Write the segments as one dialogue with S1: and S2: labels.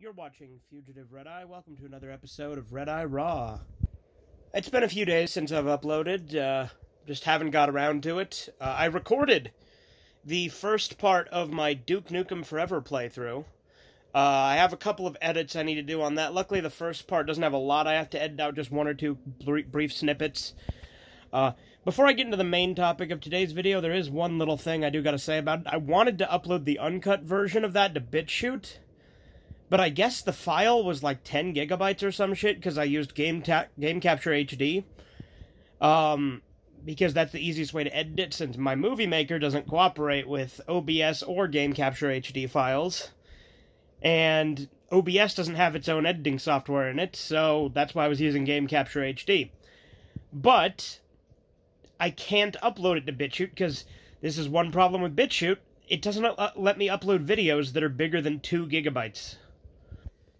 S1: You're watching Fugitive Redeye. Welcome to another episode of Redeye Raw. It's been a few days since I've uploaded, just haven't got around to it. I recorded the first part of my Duke Nukem Forever playthrough. I have a couple of edits I need to do on that. Luckily, the first part doesn't have a lot. I have to edit out just one or two brief snippets. Before I get into the main topic of today's video, there is one little thing I do gotta say about it. I wanted to upload the uncut version of that to BitChute, but I guess the file was like 10 gigabytes or some shit, because I used Game Capture HD. Because that's the easiest way to edit it, since my Movie Maker doesn't cooperate with OBS or Game Capture HD files. And OBS doesn't have its own editing software in it, so that's why I was using Game Capture HD. But I can't upload it to BitChute, because this is one problem with BitChute. It doesn't let me upload videos that are bigger than 2 gigabytes.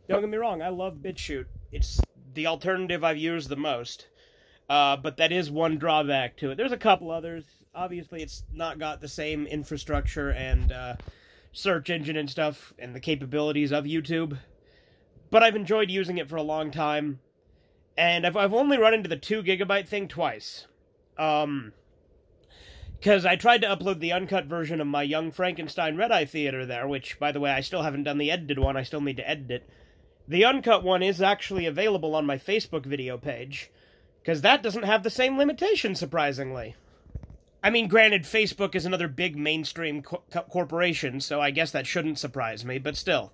S1: Don't get me wrong, I love BitChute. It's the alternative I've used the most. But that is one drawback to it. There's a couple others. Obviously, it's not got the same infrastructure and search engine and stuff, and the capabilities of YouTube. But I've enjoyed using it for a long time. And I've only run into the 2 gigabyte thing twice. Because I tried to upload the uncut version of my Young Frankenstein Redeye Theater there, which, by the way, I still haven't done the edited one. I still need to edit it. The uncut one is actually available on my Facebook video page, because that doesn't have the same limitations, surprisingly. I mean, granted, Facebook is another big mainstream corporation, so I guess that shouldn't surprise me, but still.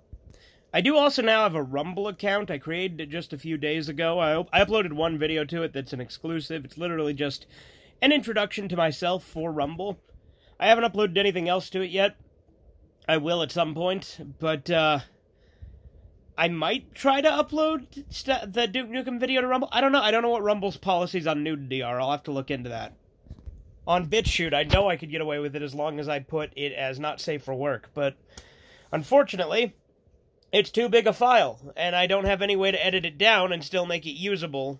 S1: I do also now have a Rumble account. I created it just a few days ago. I uploaded one video to it that's an exclusive. It's literally just an introduction to myself for Rumble. I haven't uploaded anything else to it yet. I will at some point, but I might try to upload the Duke Nukem video to Rumble. I don't know. I don't know what Rumble's policies on nudity are. I'll have to look into that. On BitChute, I know I could get away with it as long as I put it as not safe for work, but unfortunately, it's too big a file, and I don't have any way to edit it down and still make it usable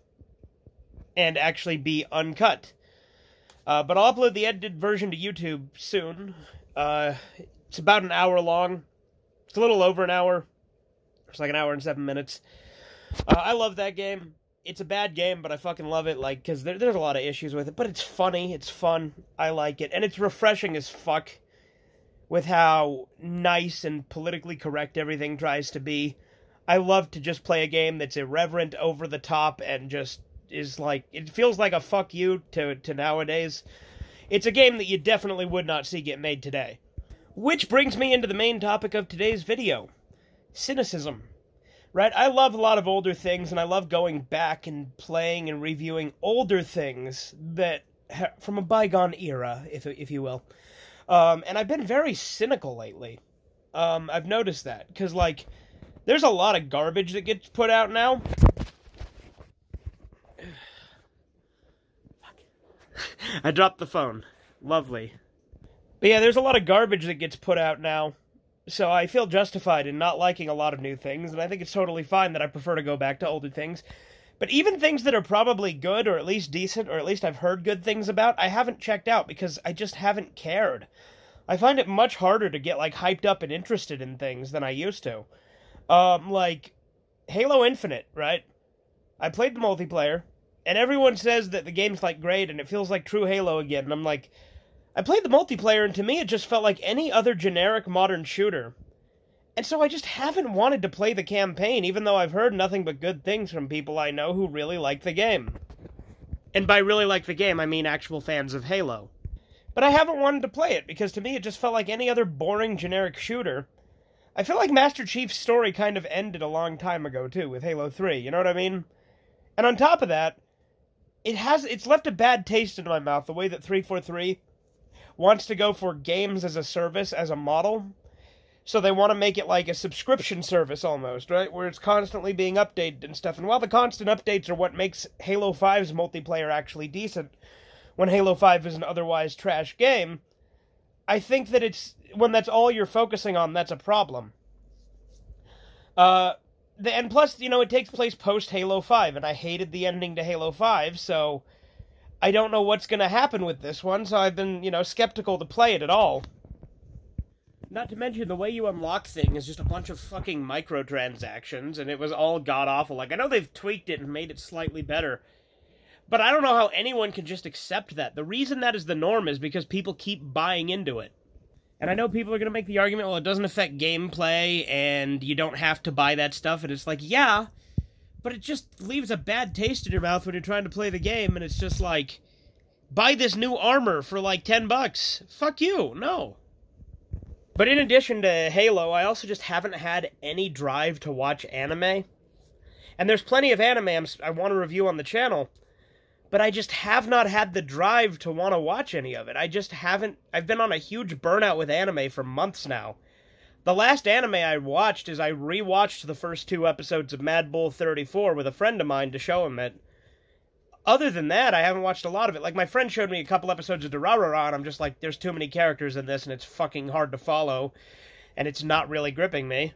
S1: and actually be uncut. But I'll upload the edited version to YouTube soon. It's about an hour long. It's a little over an hour. It's like an hour and 7 minutes. I love that game. It's a bad game, but I fucking love it, like, because there's a lot of issues with it, but it's funny, it's fun, I like it, and it's refreshing as fuck with how nice and politically correct everything tries to be. I love to just play a game that's irreverent, over the top, and just is like, it feels like a fuck you to nowadays. It's a game that you definitely would not see get made today. Which brings me into the main topic of today's video. Cynicism. Right? I love a lot of older things, and I love going back and playing and reviewing older things that from a bygone era, if you will. And I've been very cynical lately. I've noticed that, because, like, there's a lot of garbage that gets put out now. I dropped the phone. Lovely. But yeah, there's a lot of garbage that gets put out now. So I feel justified in not liking a lot of new things, and I think it's totally fine that I prefer to go back to older things. But even things that are probably good, or at least decent, or at least I've heard good things about, I haven't checked out because I just haven't cared. I find it much harder to get, like, hyped up and interested in things than I used to. Like, Halo Infinite, right? I played the multiplayer, and everyone says that the game's, like, great, and it feels like true Halo again, and I'm like, I played the multiplayer, and to me it just felt like any other generic modern shooter. And so I just haven't wanted to play the campaign, even though I've heard nothing but good things from people I know who really like the game. And by really like the game, I mean actual fans of Halo. But I haven't wanted to play it, because to me it just felt like any other boring generic shooter. I feel like Master Chief's story kind of ended a long time ago, too, with Halo 3, you know what I mean? And on top of that, it's left a bad taste in my mouth, the way that 343 wants to go for games as a service, as a model. So they want to make it like a subscription service almost, right? Where it's constantly being updated and stuff. And while the constant updates are what makes Halo 5's multiplayer actually decent, when Halo 5 is an otherwise trash game, I think that when that's all you're focusing on, that's a problem. And plus, you know, it takes place post-Halo 5, and I hated the ending to Halo 5, so I don't know what's going to happen with this one, so I've been, you know, skeptical to play it at all. Not to mention, the way you unlock things is just a bunch of fucking microtransactions, and it was all god-awful. Like, I know they've tweaked it and made it slightly better, but I don't know how anyone can just accept that. The reason that is the norm is because people keep buying into it. And I know people are going to make the argument, well, it doesn't affect gameplay, and you don't have to buy that stuff, and it's like, yeah, but it just leaves a bad taste in your mouth when you're trying to play the game, and it's just like, buy this new armor for like $10. Fuck you, no. But in addition to Halo, I also just haven't had any drive to watch anime. And there's plenty of anime I want to review on the channel, but I just have not had the drive to want to watch any of it. I just haven't. I've been on a huge burnout with anime for months now. The last anime I watched is I rewatched the first 2 episodes of Mad Bull 34 with a friend of mine to show him it. Other than that, I haven't watched a lot of it. Like, my friend showed me a couple episodes of Durarara, and I'm just like, there's too many characters in this, and it's fucking hard to follow, and it's not really gripping me.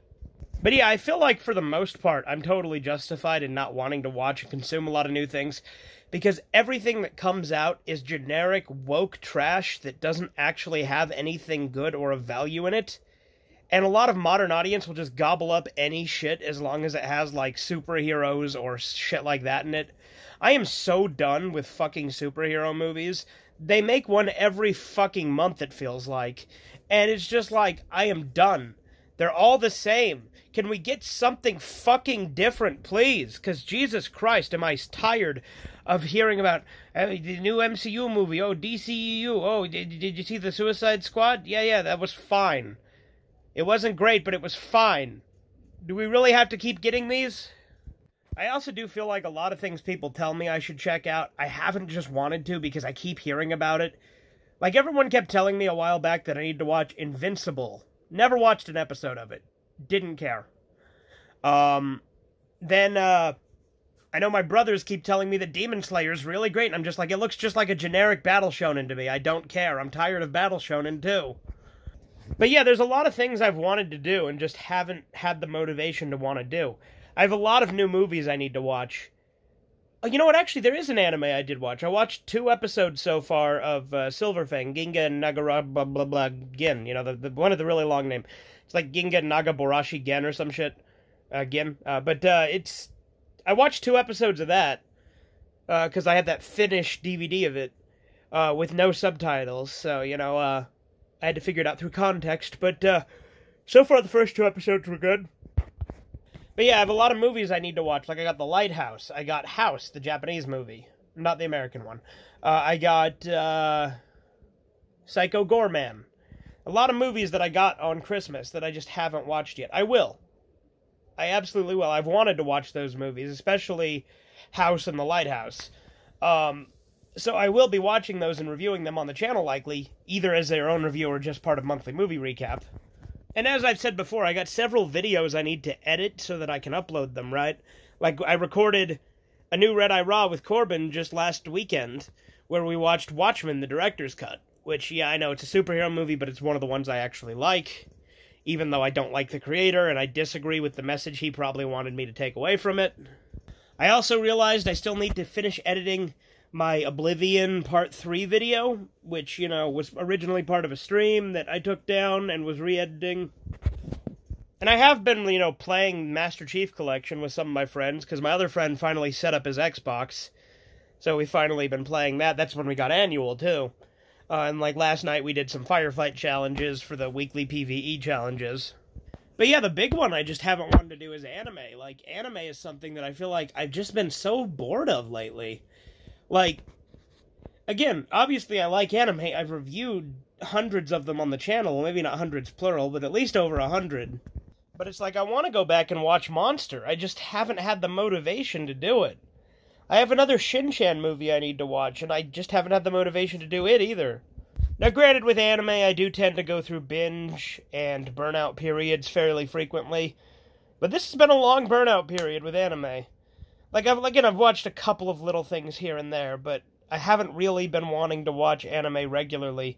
S1: But yeah, I feel like, for the most part, I'm totally justified in not wanting to watch and consume a lot of new things, because everything that comes out is generic, woke trash that doesn't actually have anything good or of value in it. And a lot of modern audience will just gobble up any shit as long as it has, like, superheroes or shit like that in it. I am so done with fucking superhero movies. They make one every fucking month, it feels like. And it's just like, I am done. They're all the same. Can we get something fucking different, please? Because Jesus Christ, am I tired of hearing about the new MCU movie. Oh, DCEU. Oh, did you see the Suicide Squad? Yeah, that was fine. It wasn't great, but it was fine. Do we really have to keep getting these? I also do feel like a lot of things people tell me I should check out, I haven't just wanted to because I keep hearing about it. Like, everyone kept telling me a while back that I need to watch Invincible. Never watched an episode of it. Didn't care. Then, I know my brothers keep telling me that Demon Slayer's really great, and I'm just like, it looks just like a generic Battle Shonen to me. I don't care. I'm tired of Battle Shonen, too. But yeah, there's a lot of things I've wanted to do and just haven't had the motivation to want to do. I have a lot of new movies I need to watch. Oh, you know what? Actually, there is an anime I did watch. I watched 2 episodes so far of Silverfang, Ginga Nagara blah blah blah Gin. You know, the one of the really long name. It's like Ginga Nagaborashi Gen or some shit. Gin. It's... I watched 2 episodes of that because I had that finished DVD of it with no subtitles. So, you know, I had to figure it out through context. But so far, the first 2 episodes were good. But yeah, I have a lot of movies I need to watch. Like, I got The Lighthouse. I got House, the Japanese movie. Not the American one. I got Psycho Goreman. A lot of movies that I got on Christmas that I just haven't watched yet. I will. I absolutely will. I've wanted to watch those movies, especially House and The Lighthouse. So I will be watching those and reviewing them on the channel, likely, either as their own review or just part of Monthly Movie Recap. And as I've said before, I got several videos I need to edit so that I can upload them, right? Like, I recorded a new Redeye Raw with Corbin just last weekend, where we watched Watchmen, the director's cut. Which, yeah, I know it's a superhero movie, but it's one of the ones I actually like. Even though I don't like the creator, and I disagree with the message he probably wanted me to take away from it. I also realized I still need to finish editing my Oblivion Part 3 video, which, you know, was originally part of a stream that I took down and was re-editing. And I have been, you know, playing Master Chief Collection with some of my friends, because my other friend finally set up his Xbox. So we've finally been playing that. That's when we got Annual, too. And, like, last night we did some firefight challenges for the weekly PvE challenges. But yeah, the big one I just haven't wanted to do is anime. Like, anime is something that I feel like I've just been so bored of lately. Like, again, obviously I like anime. I've reviewed hundreds of them on the channel. Well, maybe not hundreds plural, but at least over 100. But it's like, I want to go back and watch Monster. I just haven't had the motivation to do it. I have another Shin-Chan movie I need to watch, and I just haven't had the motivation to do it either. Now, granted, with anime, I do tend to go through binge and burnout periods fairly frequently. But this has been a long burnout period with anime. Like, I've watched a couple of little things here and there, but I haven't really been wanting to watch anime regularly.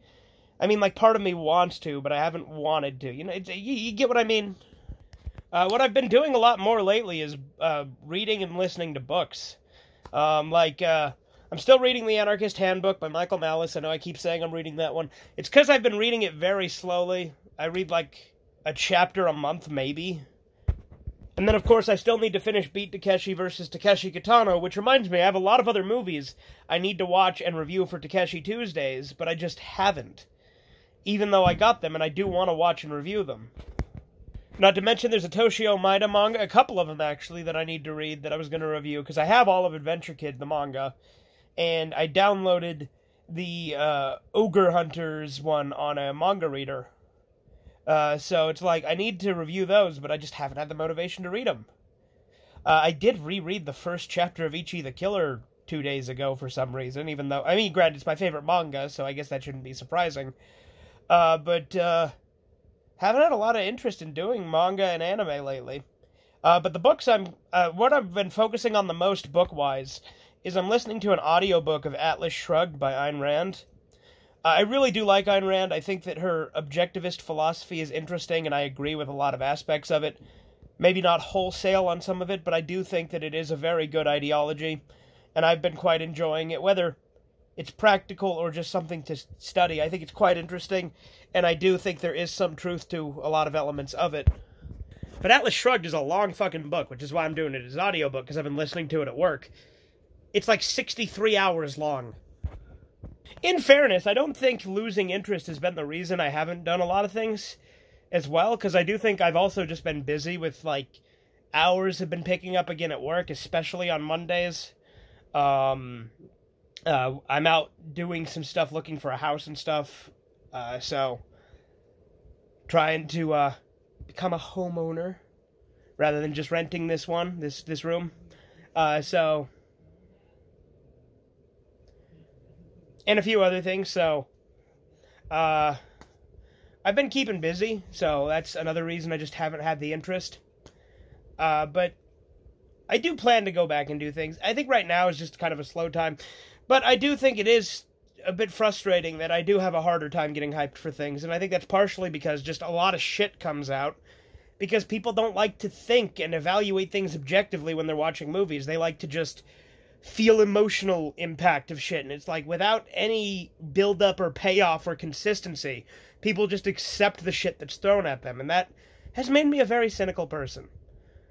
S1: I mean, like, part of me wants to, but I haven't wanted to. You know, you get what I mean? What I've been doing a lot more lately is reading and listening to books. I'm still reading The Anarchist Handbook by Michael Malice. I know I keep saying I'm reading that one. It's because I've been reading it very slowly. I read like a chapter a month, maybe. And then, of course, I still need to finish Beat Takeshi vs. Takeshi Kitano, which reminds me, I have a lot of other movies I need to watch and review for Takeshi Tuesdays, but I just haven't. Even though I got them, and I do want to watch and review them. Not to mention, there's a Toshio Maeda manga, a couple of them, actually, that I need to read that I was going to review, because I have all of Adventure Kid, the manga, and I downloaded the Ogre Hunters one on a manga reader. So it's like, I need to review those, but I just haven't had the motivation to read them. I did reread the first chapter of Ichi the Killer 2 days ago for some reason, even though, I mean, granted, it's my favorite manga, so I guess that shouldn't be surprising. But haven't had a lot of interest in doing manga and anime lately. But the books what I've been focusing on the most book-wise is I'm listening to an audiobook of Atlas Shrugged by Ayn Rand. I really do like Ayn Rand. I think that her objectivist philosophy is interesting, and I agree with a lot of aspects of it. Maybe not wholesale on some of it, but I do think that it is a very good ideology, and I've been quite enjoying it. Whether it's practical or just something to study, I think it's quite interesting, and I do think there is some truth to a lot of elements of it. But Atlas Shrugged is a long fucking book, which is why I'm doing it as an audiobook, because I've been listening to it at work. It's like 63 hours long. In fairness, I don't think losing interest has been the reason I haven't done a lot of things as well, because I do think I've also just been busy with, like, hours have been picking up again at work, especially on Mondays. I'm out doing some stuff, looking for a house and stuff, so trying to become a homeowner rather than just renting this room. And a few other things, so I've been keeping busy, so that's another reason I just haven't had the interest. But I do plan to go back and do things. I think right now is just kind of a slow time, but I do think it is a bit frustrating that I do have a harder time getting hyped for things, and I think that's partially because just a lot of shit comes out, because people don't like to think and evaluate things objectively when they're watching movies. They like to just feel emotional impact of shit, and it's like, without any build-up or payoff or consistency, people just accept the shit that's thrown at them, and that has made me a very cynical person.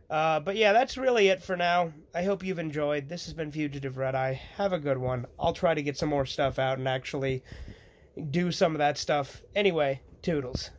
S1: But yeah, that's really it for now. I hope you've enjoyed. This has been Fugitive Redeye. Have a good one. I'll try to get some more stuff out and actually do some of that stuff. Anyway, toodles.